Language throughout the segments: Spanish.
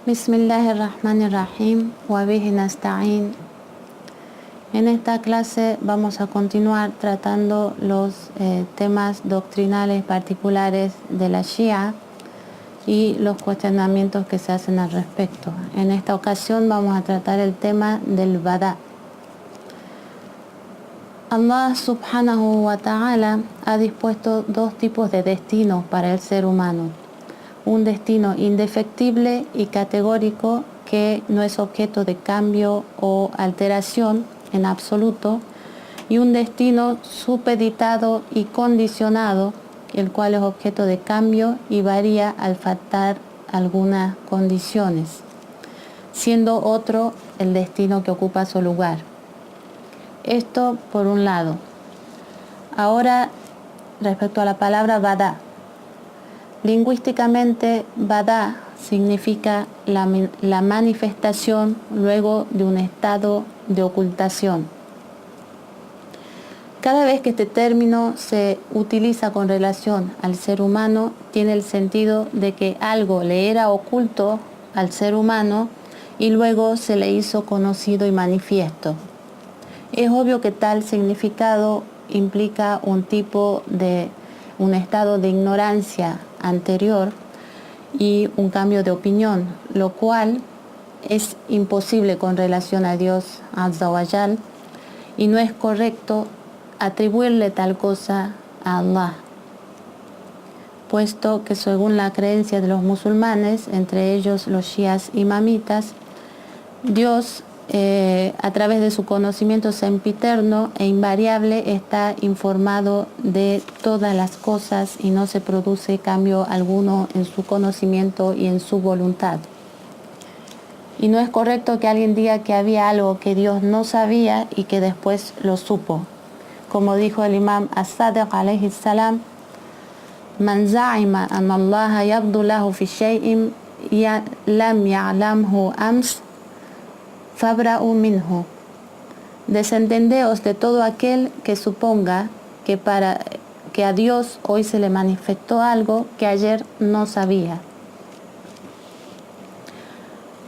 Bismillahirrahmanirrahim, wa bihi nasta'in. En esta clase vamos a continuar tratando los temas doctrinales particulares de la Shia y los cuestionamientos que se hacen al respecto. En esta ocasión vamos a tratar el tema del Bada. Allah subhanahu wa ta'ala ha dispuesto dos tipos de destino para el ser humano. Un destino indefectible y categórico que no es objeto de cambio o alteración en absoluto, y un destino supeditado y condicionado, el cual es objeto de cambio y varía al faltar algunas condiciones, siendo otro el destino que ocupa su lugar. Esto por un lado. Ahora, respecto a la palabra Bada. Lingüísticamente, Bada significa la manifestación luego de un estado de ocultación. Cada vez que este término se utiliza con relación al ser humano, tiene el sentido de que algo le era oculto al ser humano y luego se le hizo conocido y manifiesto. Es obvio que tal significado implica un estado de ignorancia anterior y un cambio de opinión, lo cual es imposible con relación a Dios Azza wa Jal, y no es correcto atribuirle tal cosa a Allah, puesto que según la creencia de los musulmanes, entre ellos los shias imamitas, Dios a través de su conocimiento sempiterno e invariable está informado de todas las cosas y no se produce cambio alguno en su conocimiento y en su voluntad. Y no es correcto que alguien diga que había algo que Dios no sabía y que después lo supo. Como dijo el imam As-Sadiq alayhi salam, Man za'ima an Allah yabdu lahu fi shay'in lam ya'lamhu ams fabra'u minhu. Desentendeos de todo aquel que suponga que a Dios hoy se le manifestó algo que ayer no sabía.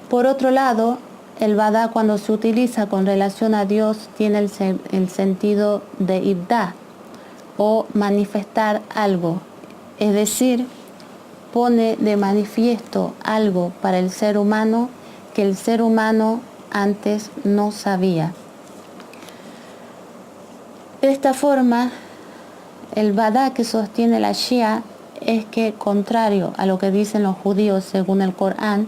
Por otro lado, el Bada, cuando se utiliza con relación a Dios, tiene el sentido de ibda o manifestar algo, es decir, pone de manifiesto algo para el ser humano que el ser humano antes no sabía. De esta forma, el Bada que sostiene la Shia es que, contrario a lo que dicen los judíos según el Corán,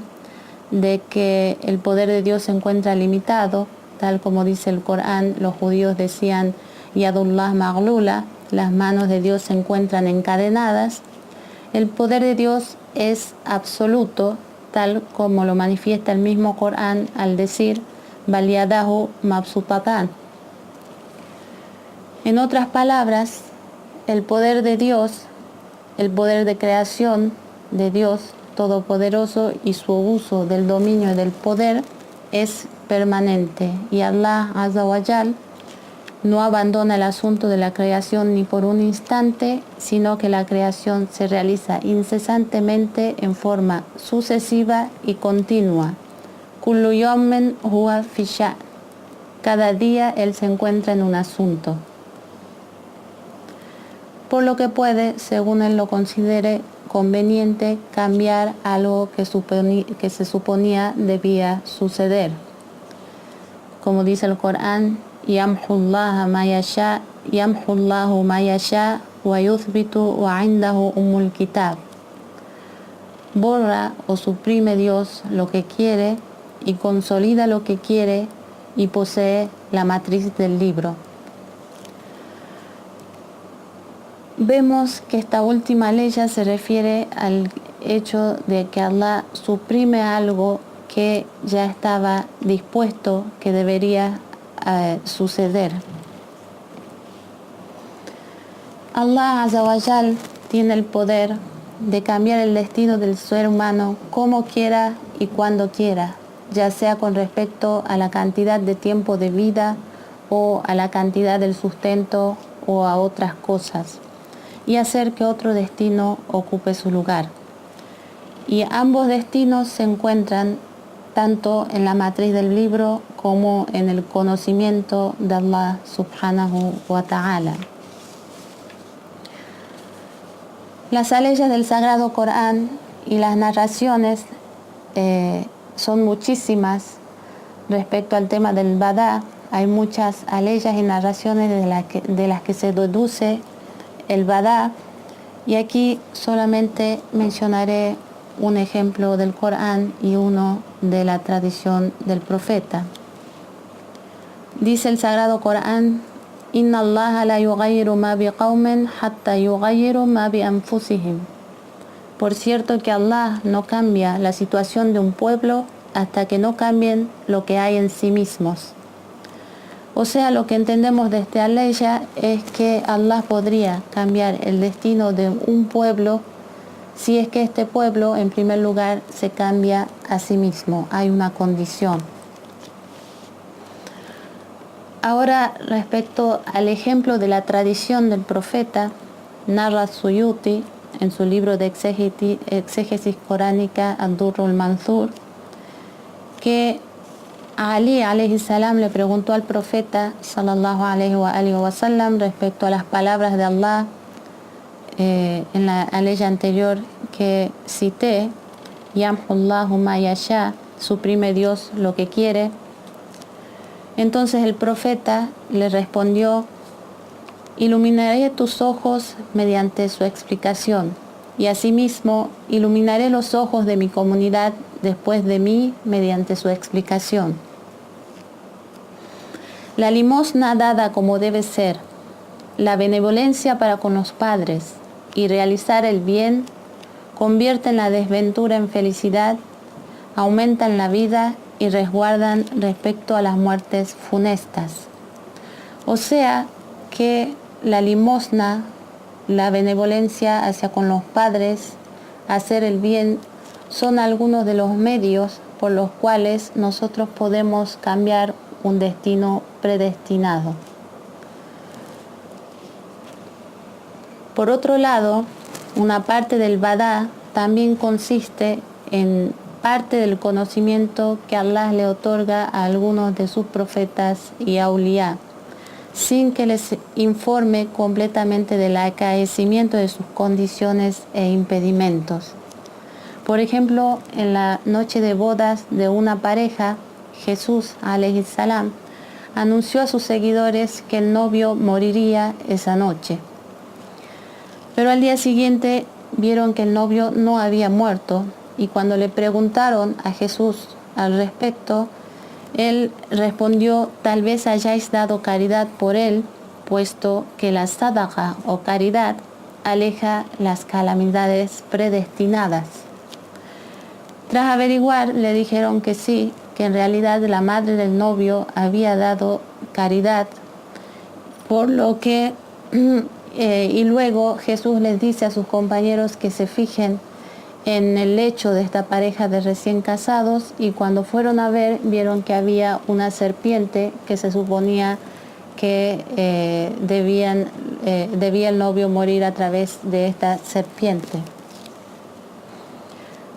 de que el poder de Dios se encuentra limitado, tal como dice el Corán, los judíos decían Yadullah Maghlula, las manos de Dios se encuentran encadenadas. El poder de Dios es absoluto, tal como lo manifiesta el mismo Corán al decir Bal yadahu mabsutatan. En otras palabras, el poder de Dios, el poder de creación de Dios Todopoderoso y su uso del dominio y del poder es permanente, y Allah Azza wa Jal no abandona el asunto de la creación ni por un instante, sino que la creación se realiza incesantemente en forma sucesiva y continua. Kullu yawmin huwa fi sha'n. Cada día Él se encuentra en un asunto, por lo que puede, según Él lo considere conveniente, cambiar algo que se suponía debía suceder. Como dice el Corán, Yamhullahu ma yasha wa yuthbitu wa indahu ummul kitab. Borra o suprime Dios lo que quiere y consolida lo que quiere y posee la matriz del libro. Vemos que esta última ley ya se refiere al hecho de que Allah suprime algo que ya estaba dispuesto que debería suceder. Allah Azza wa Jal tiene el poder de cambiar el destino del ser humano como quiera y cuando quiera, ya sea con respecto a la cantidad de tiempo de vida o a la cantidad del sustento o a otras cosas, y hacer que otro destino ocupe su lugar. Y ambos destinos se encuentran tanto en la matriz del libro como en el conocimiento de Allah subhanahu wa ta'ala. Las aleyas del Sagrado Corán y las narraciones son muchísimas respecto al tema del Badá. Hay muchas aleyas y narraciones de las que se deduce el Badá, y aquí solamente mencionaré un ejemplo del Corán y uno de la tradición del profeta. Dice el Sagrado Corán: Inna Allah la yughayyiru ma biqawmin hatta yughayyiru ma bi anfusihim. Por cierto que Allah no cambia la situación de un pueblo hasta que no cambien lo que hay en sí mismos. O sea, lo que entendemos de esta aleya es que Allah podría cambiar el destino de un pueblo si es que este pueblo, en primer lugar, se cambia a sí mismo. Hay una condición. Ahora, respecto al ejemplo de la tradición del profeta, narra Suyuti en su libro de exégesis coránica Ad-Durr al-Mansur, que Ali alayhi salam le preguntó al profeta sallallahu alayhi wa sallam respecto a las palabras de Allah en la aleya anterior que cité: Yamhullahu ma yasha, suprime Dios lo que quiere. Entonces el profeta le respondió: iluminaré tus ojos mediante su explicación, y asimismo iluminaré los ojos de mi comunidad después de mí mediante su explicación. La limosna dada como debe ser, la benevolencia para con los padres y realizar el bien convierten la desventura en felicidad, aumentan la vida y resguardan respecto a las muertes funestas. O sea que la limosna, la benevolencia hacia con los padres, hacer el bien, son algunos de los medios por los cuales nosotros podemos cambiar un destino predestinado. Por otro lado, una parte del Badá también consiste en parte del conocimiento que Allah le otorga a algunos de sus profetas y auliá, sin que les informe completamente del acaecimiento de sus condiciones e impedimentos. Por ejemplo, en la noche de bodas de una pareja, Jesús alayhi salam anunció a sus seguidores que el novio moriría esa noche. Pero al día siguiente vieron que el novio no había muerto, y cuando le preguntaron a Jesús al respecto, él respondió: tal vez hayáis dado caridad por él, puesto que la sadaqa o caridad aleja las calamidades predestinadas. Tras averiguar, le dijeron que sí, que en realidad la madre del novio había dado caridad, por lo que y luego Jesús les dice a sus compañeros que se fijen en el lecho de esta pareja de recién casados, y cuando fueron a ver, vieron que había una serpiente que se suponía que debía el novio morir a través de esta serpiente.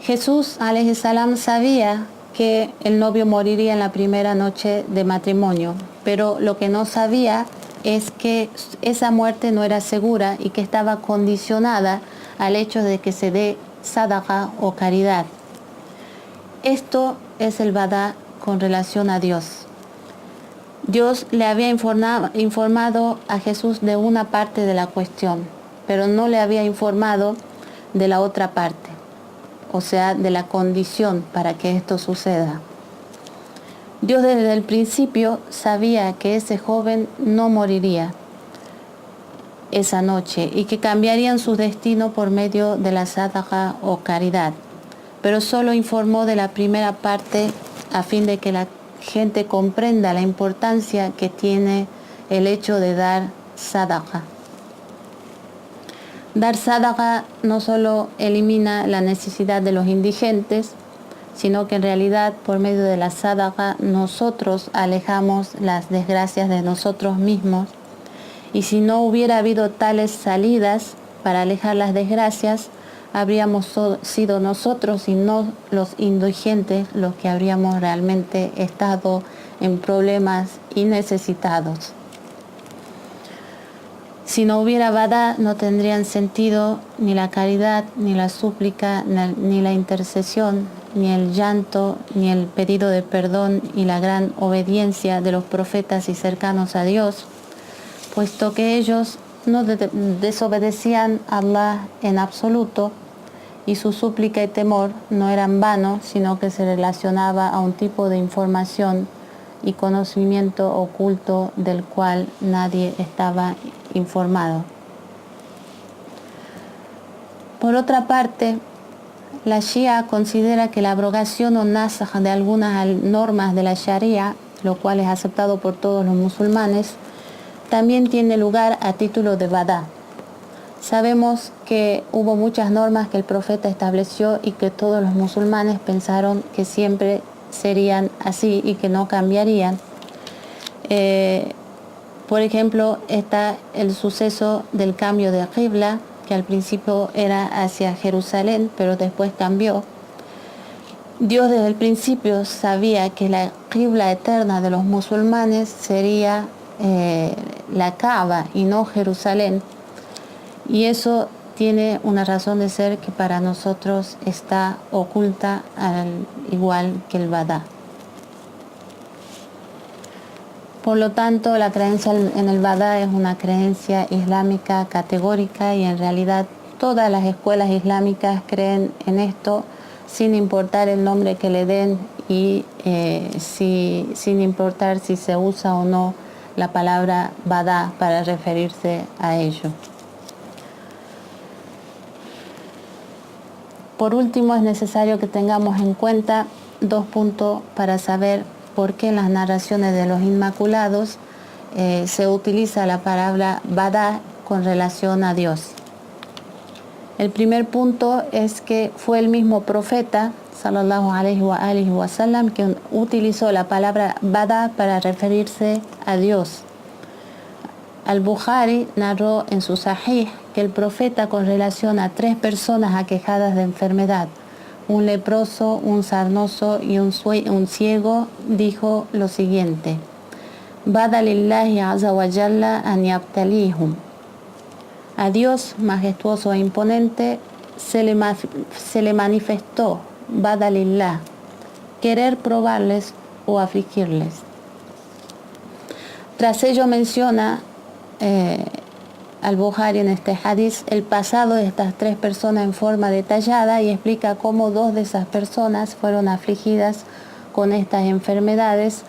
Jesús alayhi salam sabía que el novio moriría en la primera noche de matrimonio, pero lo que no sabía es que esa muerte no era segura y que estaba condicionada al hecho de que se dé sadaqa o caridad. Esto es el Badá con relación a Dios. Dios le había informado a Jesús de una parte de la cuestión, pero no le había informado de la otra parte, o sea, de la condición para que esto suceda. Dios desde el principio sabía que ese joven no moriría esa noche y que cambiarían su destino por medio de la sadaqa o caridad, pero solo informó de la primera parte a fin de que la gente comprenda la importancia que tiene el hecho de dar sadaqa. Dar sadaqa no solo elimina la necesidad de los indigentes, sino que en realidad por medio de la sadaqa nosotros alejamos las desgracias de nosotros mismos, y si no hubiera habido tales salidas para alejar las desgracias, habríamos sido nosotros y no los indigentes los que habríamos realmente estado en problemas y necesitados. Si no hubiera Badá, no tendrían sentido ni la caridad, ni la súplica, ni la intercesión, ni el llanto, ni el pedido de perdón y la gran obediencia de los profetas y cercanos a Dios, puesto que ellos no desobedecían a Allah en absoluto, y su súplica y temor no eran vanos, sino que se relacionaba a un tipo de información y conocimiento oculto del cual nadie estaba informado. Por otra parte, la Shia considera que la abrogación o nasakh de algunas normas de la Sharia, lo cual es aceptado por todos los musulmanes, también tiene lugar a título de Badá. Sabemos que hubo muchas normas que el profeta estableció y que todos los musulmanes pensaron que siempre serían así y que no cambiarían. Por ejemplo, está el suceso del cambio de Qibla, que al principio era hacia Jerusalén, pero después cambió. Dios desde el principio sabía que la Qibla eterna de los musulmanes sería la Kaaba y no Jerusalén. Y eso tiene una razón de ser que para nosotros está oculta al igual que el Badá. Por lo tanto, la creencia en el Badá es una creencia islámica categórica y en realidad todas las escuelas islámicas creen en esto sin importar el nombre que le den y sin importar si se usa o no la palabra Badá para referirse a ello. Por último, es necesario que tengamos en cuenta 2 puntos para saber por qué en las narraciones de los Inmaculados se utiliza la palabra Badá con relación a Dios. El primer punto es que fue el mismo profeta, sallallahu alaihi wa sallam, que utilizó la palabra Badá para referirse a Dios. Al-Bukhari narró en su Sahih que el profeta, con relación a 3 personas aquejadas de enfermedad, un leproso, un sarnoso y un ciego, dijo lo siguiente: Bada lillahi azza wa jalla an yabtalihum. A Dios majestuoso e imponente se le manifestó, Bada lillah, querer probarles o afligirles. Tras ello menciona Al-Bukhari en este hadith el pasado de estas 3 personas en forma detallada y explica cómo 2 de esas personas fueron afligidas con estas enfermedades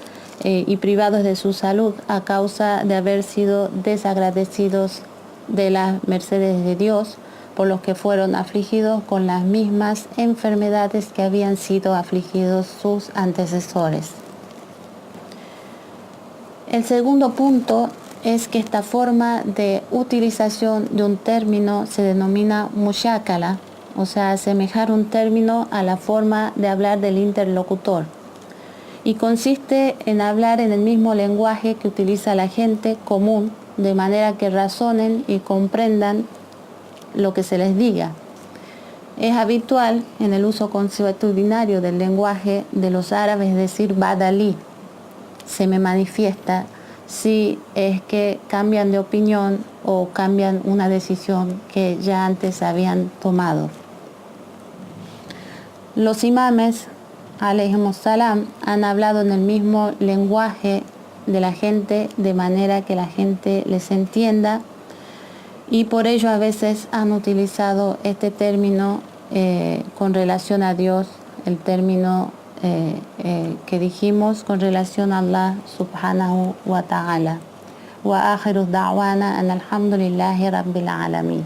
y privados de su salud a causa de haber sido desagradecidos de las mercedes de Dios, por los que fueron afligidos con las mismas enfermedades que habían sido afligidos sus antecesores. El segundo punto es que esta forma de utilización de un término se denomina mushakala, o sea, asemejar un término a la forma de hablar del interlocutor, y consiste en hablar en el mismo lenguaje que utiliza la gente común, de manera que razonen y comprendan lo que se les diga. Es habitual en el uso consuetudinario del lenguaje de los árabes decir badalí, se me manifiesta, si es que cambian de opinión o cambian una decisión que ya antes habían tomado. Los imames, alayhimus salam, han hablado en el mismo lenguaje de la gente de manera que la gente les entienda, y por ello a veces han utilizado este término con relación a Dios, el término que dijimos con relación a Allah subhanahu wa ta'ala. Wa akhiru da'wana an alhamdulillahi rabbil alamin.